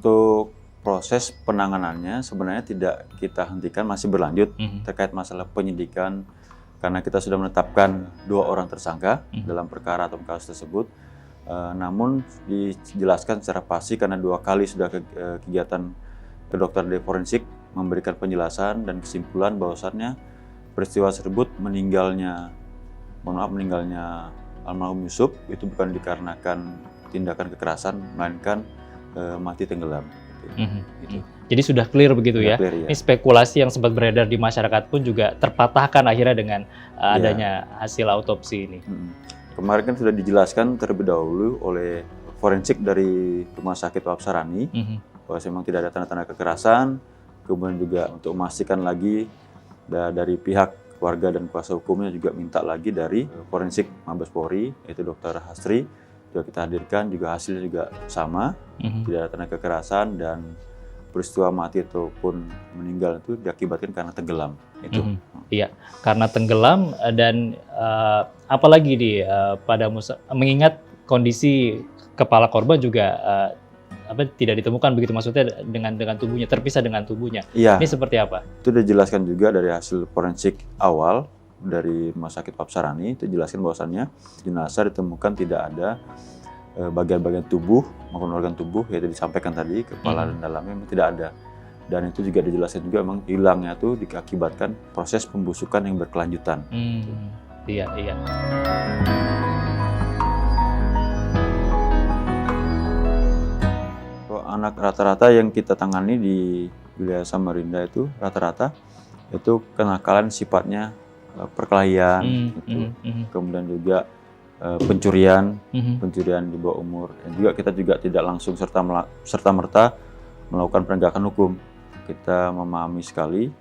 Untuk proses penanganannya sebenarnya tidak kita hentikan, masih berlanjut terkait masalah penyidikan karena kita sudah menetapkan 2 orang tersangka dalam perkara atau kasus tersebut. Namun dijelaskan secara pasti karena 2 kali sudah kegiatan ke dokter forensik memberikan penjelasan dan kesimpulan bahwasannya peristiwa tersebut meninggalnya almarhum Yusuf itu bukan dikarenakan tindakan kekerasan, melainkan mati tenggelam. Gitu. Jadi sudah clear begitu sudah ya? Clear, ya. Ini spekulasi yang sempat beredar di masyarakat pun juga terpatahkan akhirnya dengan adanya hasil autopsi ini. Kemarin kan sudah dijelaskan terlebih dahulu oleh forensik dari Rumah Sakit Wahab Sarani bahwa memang tidak ada tanda-tanda kekerasan. Kemudian juga untuk memastikan lagi dari pihak keluarga dan kuasa hukumnya juga minta lagi dari forensik Mabes Polri, yaitu Dr. Hasri, juga kita hadirkan, juga hasilnya juga sama, tidak ada tanda kekerasan dan peristiwa mati ataupun meninggal itu diakibatkan karena tenggelam. Itu. Iya, karena tenggelam dan apalagi mengingat kondisi kepala korban juga tidak ditemukan begitu, maksudnya dengan tubuhnya, terpisah dengan tubuhnya. Iya. Ini seperti apa? Itu dijelaskan juga dari hasil forensik awal dari Rumah Sakit Wahab Sarani, itu jelaskan bahwasannya jenazah ditemukan tidak ada bagian-bagian tubuh maupun organ tubuh, yaitu disampaikan tadi kepala dan dalamnya memang tidak ada. Dan itu juga dijelaskan juga memang hilangnya itu diakibatkan proses pembusukan yang berkelanjutan. Iya. Anak rata-rata yang kita tangani di wilayah Samarinda itu rata-rata itu kenakalan sifatnya perkelahian, kemudian juga pencurian di bawah umur, dan juga kita juga tidak langsung serta-merta melakukan penegakan hukum. Kita memahami sekali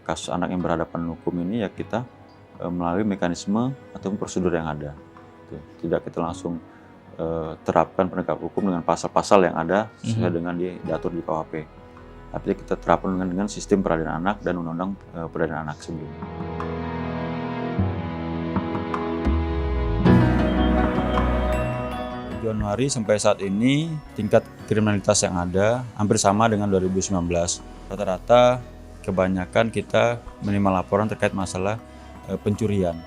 kasus anak yang berhadapan hukum ini ya kita melalui mekanisme atau prosedur yang ada. Tidak kita langsung terapkan penegak hukum dengan pasal-pasal yang ada sesuai dengan diatur di KUHP. Tapi kita terapkan dengan sistem peradilan anak dan undang-undang peradilan anak sebelumnya. Januari sampai saat ini tingkat kriminalitas yang ada hampir sama dengan 2019. Rata-rata kebanyakan kita menerima laporan terkait masalah pencurian.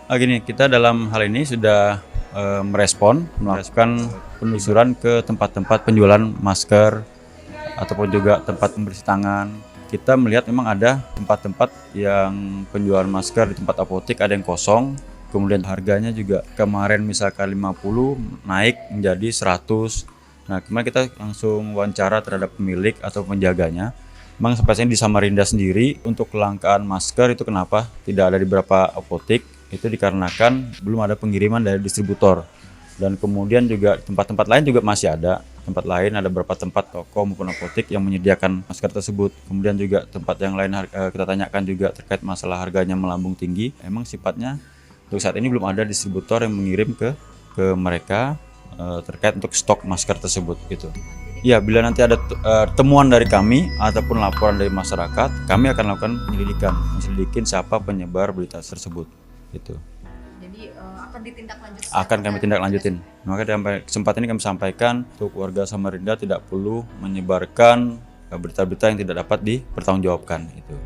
Gini, kita dalam hal ini sudah melakukan penelusuran ke tempat-tempat penjualan masker ataupun juga tempat pembersih tangan. Kita melihat memang ada tempat-tempat yang penjualan masker di tempat apotek ada yang kosong, kemudian harganya juga kemarin misalkan 50 naik menjadi 100. Nah, kemarin kita langsung wawancara terhadap pemilik atau penjaganya. Memang sampai saat ini di Samarinda sendiri untuk kelangkaan masker itu kenapa tidak ada di beberapa apotek? Itu dikarenakan belum ada pengiriman dari distributor. Dan kemudian juga tempat-tempat lain juga masih ada. Tempat lain ada beberapa tempat toko maupun apotek yang menyediakan masker tersebut. Kemudian juga tempat yang lain kita tanyakan juga terkait masalah harganya melambung tinggi. Emang sifatnya untuk saat ini belum ada distributor yang mengirim ke mereka terkait untuk stok masker tersebut gitu. Ya, bila nanti ada temuan dari kami ataupun laporan dari masyarakat, kami akan lakukan menyelidikin siapa penyebar berita tersebut gitu. Jadi akan ditindaklanjuti. Akan kami tindak lanjutin. Maka dalam kesempatan ini kami sampaikan untuk warga Samarinda tidak perlu menyebarkan berita-berita yang tidak dapat dipertanggungjawabkan itu.